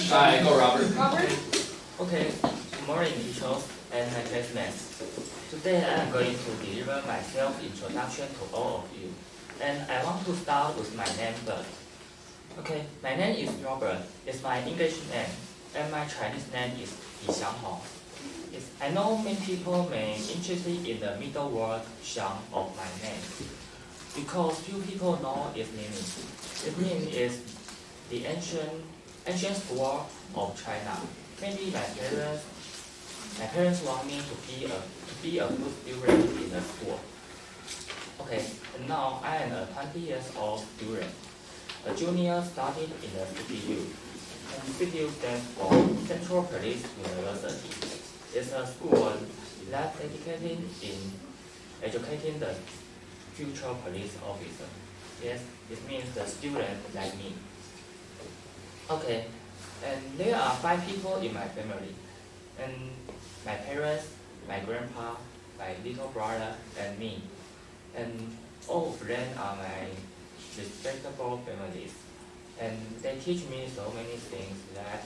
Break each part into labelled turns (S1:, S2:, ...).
S1: Hi, go Robert.
S2: Robert?
S3: Okay, good morning teachers and my classmates. Today I am going to deliver my self-introduction to all of you. And I want to start with my name first. Okay, my name is Robert. It's my English name. And my Chinese name is Li Xianghong. Yes, I know many people may interested in the middle word Xiang of my name. Because few people know its meaning. Its meaning is the ancient school of China. Maybe my parents want me to be a good student in the school. Okay, and now I am a 20 years old student, a junior studying in the CPU. And CPU stands for Central Police University. It's a school that dedicated in educating the future police officer. Yes, it means the student like me. Okay, and there are 5 people in my family, and my parents, my grandpa, my little brother, and me. And all of them are my respectable families. And they teach me so many things that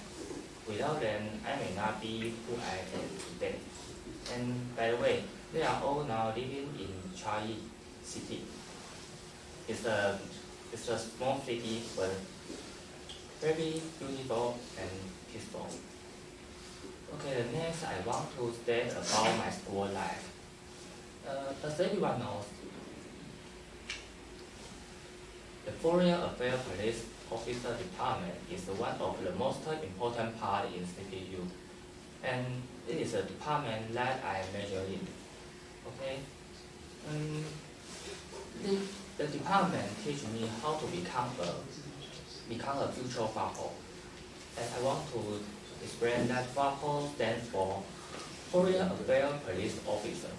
S3: without them, I may not be who I am today. And by the way, they are all now living in Chiayi City. It's a small city, but very beautiful and peaceful. Okay, the next I want to state about my school life. As everyone knows, the Foreign Affairs Police Officer Department is one of the most important part in CPU, and it is a department that I major in. Okay, the department teach me how to become a future FAPO. And I want to explain that FAPO stands for Foreign Affairs Police Officer.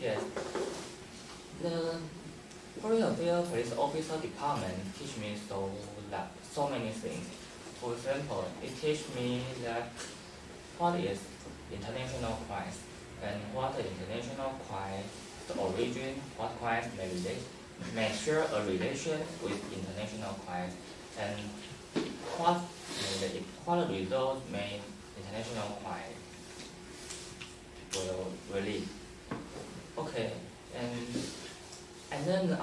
S3: Yes, the Foreign Affairs Police Officer Department teach me so many things. For example, it teach me that what is international crime and what the international crime, the origin, what crimes may share a relation with international crime, and what the result may international crime will lead. Okay, and then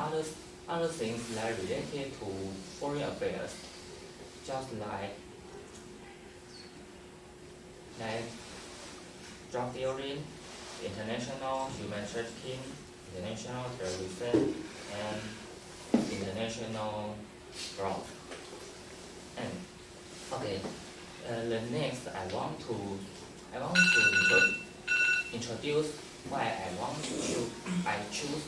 S3: other things that are related to foreign affairs, just like drug dealing, international human trafficking, international terrorism, and international fraud. And okay, the next I want to introduce why I choose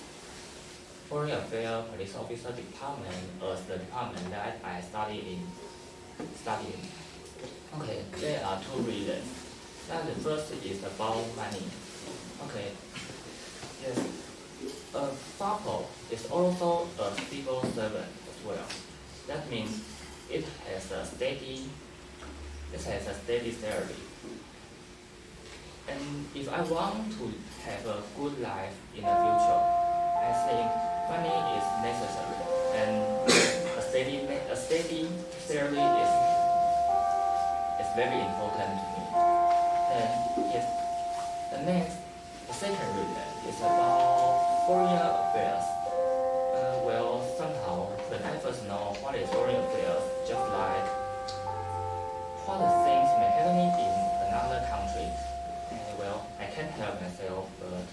S3: Foreign Affairs Police Officer Department as the department that I study in. Okay, there are 2 reasons. And the first is about money. Okay, yes, FAPO is also a civil servant as well. That means it has a steady salary. And if I want to have a good life in the future, I think money is necessary, and a steady salary is very important to me. And yes, the second reason is about foreign affairs. Well, somehow when I first know what is foreign affairs, just like what the things may happening in another country, well, I can't help myself but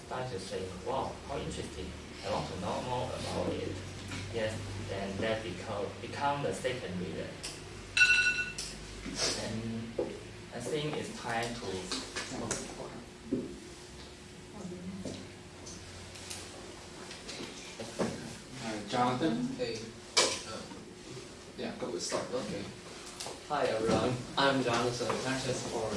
S3: start to say, wow, how interesting. I want to know more about it. Yes, and that become the second reason. And I think it's time to
S1: Jonathan.
S4: Hey,
S1: Yeah, go with start.
S4: okay. Hi everyone, I'm Jonathan Sanchez Horn.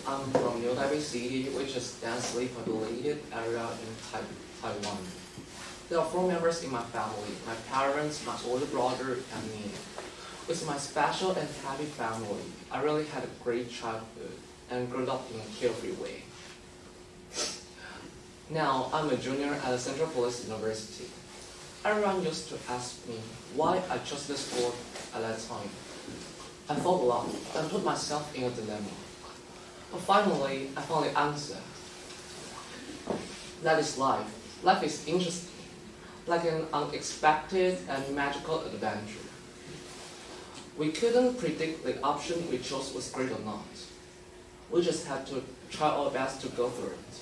S4: I'm from New Taipei City, which is densely populated area in Taiwan. There are 4 members in my family, my parents, my older brother, and me. With my special and happy family, I really had a great childhood and grew up in a carefree way. Now, I'm a junior at the Central Police University. Everyone used to ask me why I chose this school at that time. I thought a lot and put myself in a dilemma. But finally, I found the answer. That is life. Life is interesting, like an unexpected and magical adventure. We couldn't predict the option we chose was great or not. We just had to try our best to go through it.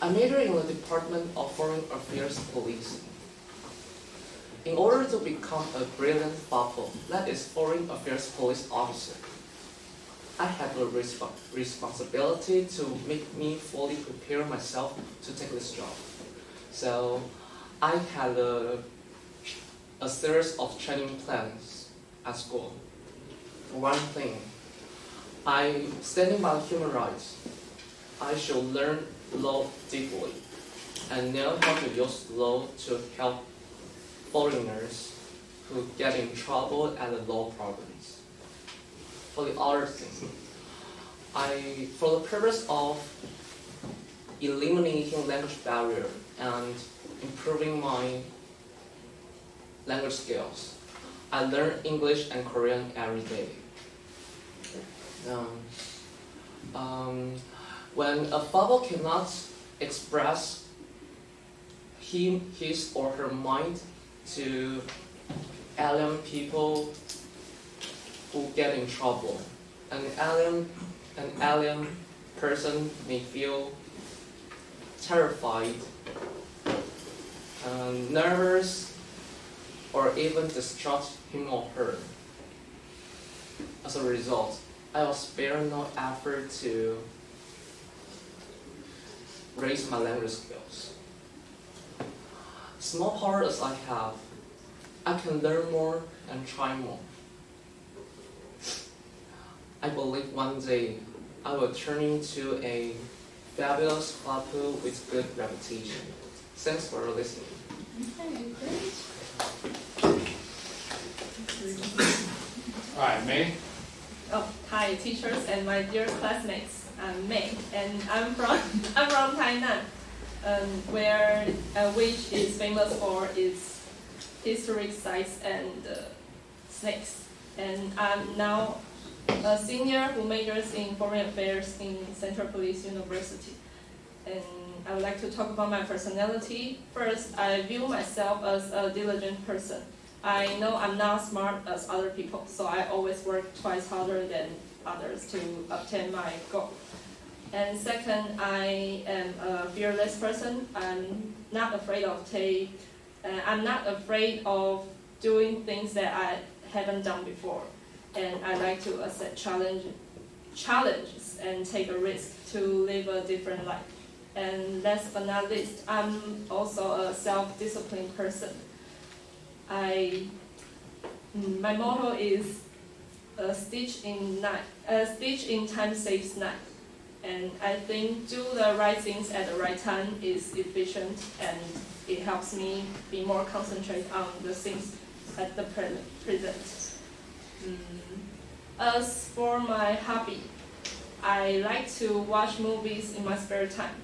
S4: I majored in the Department of Foreign Affairs Policing. In order to become a brilliant FAPO, that is Foreign Affairs Police Officer, I had the responsibility to make me fully prepare myself to take this job. So I had a series of training plans at school. One thing, standing by human rights, I should learn law deeply and know how to use law to help foreigners who get in trouble at the law problems. For the other thing, for the purpose of eliminating language barrier and improving my language skills, I learn English and Korean every day. When a FAPO cannot express his or her mind to alien people who get in trouble, an alien person may feel terrified, nervous, or even distrust him or her. As a result, I will spare no effort to raise my language skills. Small power as I have, I can learn more and try more. I believe one day I will turn into a fabulous FAPO with good reputation. Thanks for listening.
S2: Okay, great.
S1: All right, May.
S2: Oh, hi, teachers and my dear classmates. I'm May, and I'm from Tainan, which is famous for its historic sites and snakes. And I'm now a senior who majors in foreign affairs in Central Police University. And I would like to talk about my personality. First, I view myself as a diligent person. I know I'm not smart as other people, so I always work twice harder than others to obtain my goal. And second, I am a fearless person. I'm not afraid of doing things that I haven't done before. And I like to accept challenges and take a risk to live a different life. And last but not least, I'm also a self-disciplined person. My motto is a stitch in time saves nine. And I think do the right things at the right time is efficient, and it helps me be more concentrated on the things at the present. As for my hobby, I like to watch movies in my spare time.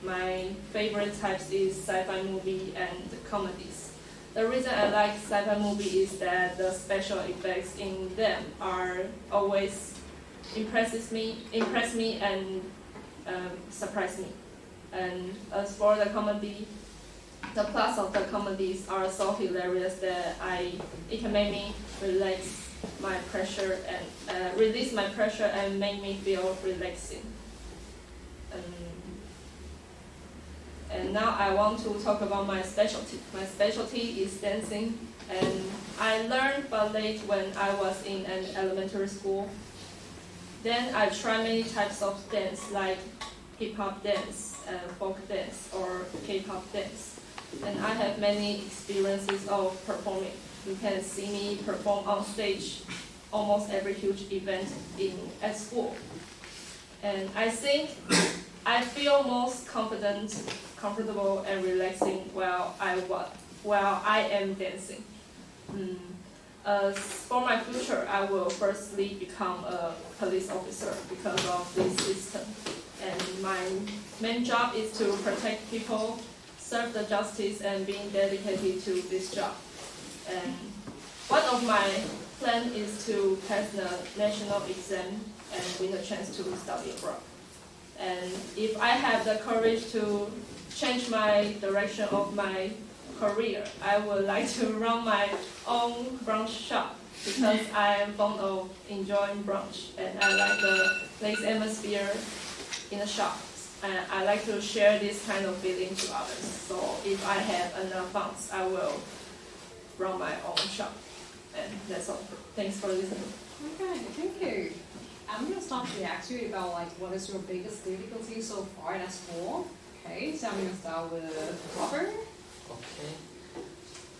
S2: My favorite types is sci-fi movie and comedies. The reason I like sci-fi movie is that the special effects in them are always impress me and surprise me. And as for the comedy, the plots of the comedies are so hilarious that it can make me release my pressure and make me feel relaxing. And now I want to talk about my specialty. My specialty is dancing, and I learned ballet when I was in an elementary school. Then I tried many types of dance like hip-hop dance, folk dance, or K-pop dance. And I have many experiences of performing. You can see me perform on stage almost every huge event at school. And I think I feel most comfortable and relaxing while I am dancing. As for my future, I will firstly become a police officer because of this system. And my main job is to protect people, serve the justice, and being dedicated to this job. And one of my plan is to pass the national exam and win a chance to study abroad. And if I have the courage to change my direction of my career, I would like to run my own brunch shop because I am fond of enjoying brunch and I like the nice atmosphere in the shop. And I like to share this kind of feeling to others. So if I have enough funds, I will run my own shop. And that's all. Thanks for listening.
S5: Okay, thank you. I'm gonna start to ask you about like what is your biggest difficulty so far at school? Okay, so I'm gonna start with Robert.
S3: Okay.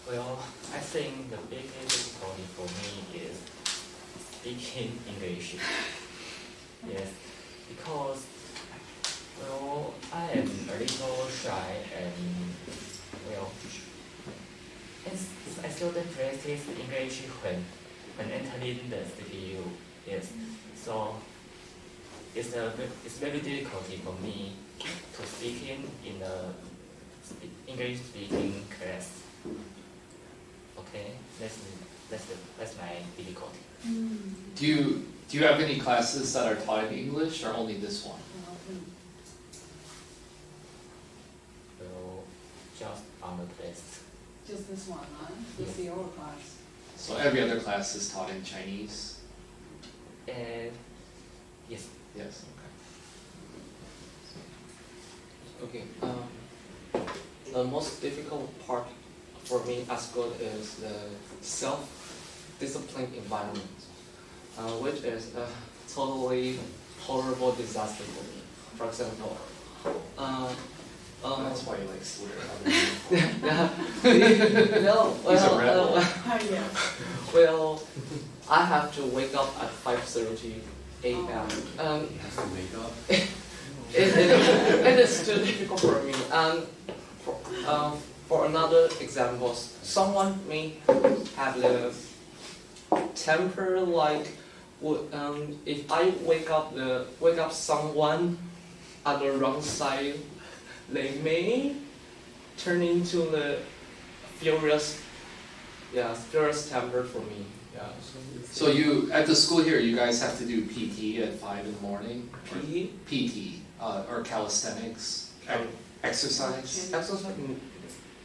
S3: Well, I think the biggest difficulty for me is speaking English. Yes, because well, I am a little shy and well, I still don't practice English when entering the studio. Yes, so it's very difficult for me to speak in the English speaking class. Okay, that's my difficulty.
S1: Do you have any classes that are taught in English or only this one?
S3: Well, just on the test.
S5: Just this one, huh? Just the old class.
S1: So every other class is taught in Chinese?
S3: Yes.
S1: Yes, okay.
S4: Okay. The most difficult part for me at school is the self-discipline environment, which is a totally horrible disaster for me. For example,
S1: That's why you like swear.
S4: no,
S1: He's a rebel.
S4: well, I have to wake up at 5:30 a.m.
S1: Has to make up.
S4: It is too difficult for me. And for another example, someone may have the temper like if I wake up someone at the wrong side, they may turn into the furious temper for me. Yeah.
S1: So you, at the school here, you guys have to do PT at 5 in the morning?
S4: PT?
S1: PT, or calisthenics, exercise,
S4: Exercise?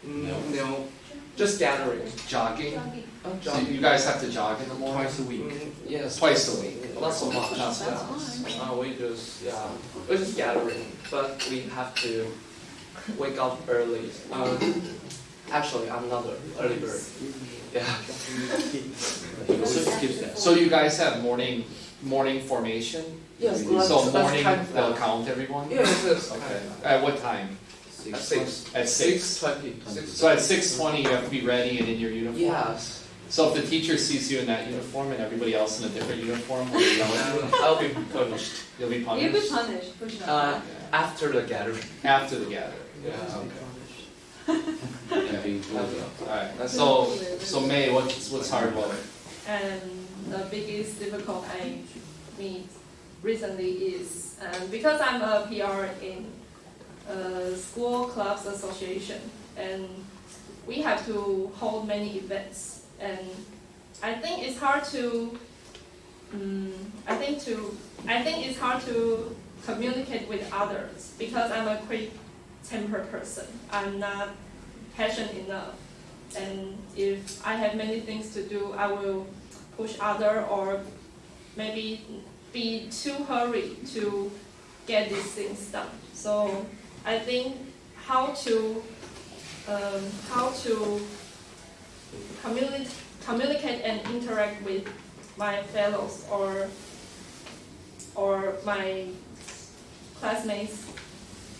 S4: No. Just gathering.
S1: jogging? So
S4: Jogging.
S1: you guys have to jog in the morning?
S6: Twice a week.
S4: Yes.
S1: Twice a week?
S4: Not so much.
S1: Not so
S5: That's
S1: much.
S5: fine.
S4: We're just gathering, but we have to wake up early. Actually, I'm not an early bird. Yeah.
S1: So you guys have morning formation?
S4: Yes.
S1: So
S4: that's
S1: morning,
S4: kind of
S1: they'll
S4: that.
S1: count everyone?
S4: Yes.
S1: Okay, at what time?
S4: At 6.
S1: At 6?
S4: 6:20.
S1: So at 6:20 you have to be ready and in your uniform?
S4: Yes.
S1: So if the teacher sees you in that uniform and everybody else in a different uniform, will they yell at you?
S4: I'll be punished
S1: You'll be
S5: You'll be
S1: punished?
S5: punished, push it
S4: uh,
S5: up.
S4: after the gathering.
S1: After the gathering?
S4: Yeah.
S1: Okay. Alright, so May, what's hard about it?
S2: And the biggest difficulty I meet recently is because I'm a PR in school clubs association, and we have to hold many events, and I think it's hard to I think it's hard to communicate with others because I'm a quick tempered person. I'm not passionate enough, and if I have many things to do, I will push other or maybe be too hurried to get these things done. So I think how to communicate and interact with my fellows or my classmates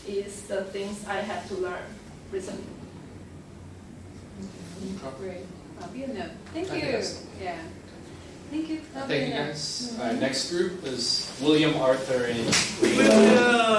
S2: is the things I have to learn recently.
S5: Great. Vietnam. Thank
S1: Okay,
S5: you.
S1: yes.
S5: Yeah. Thank you.
S1: Thank you guys. Alright, next group is William, Arthur, and
S5: William!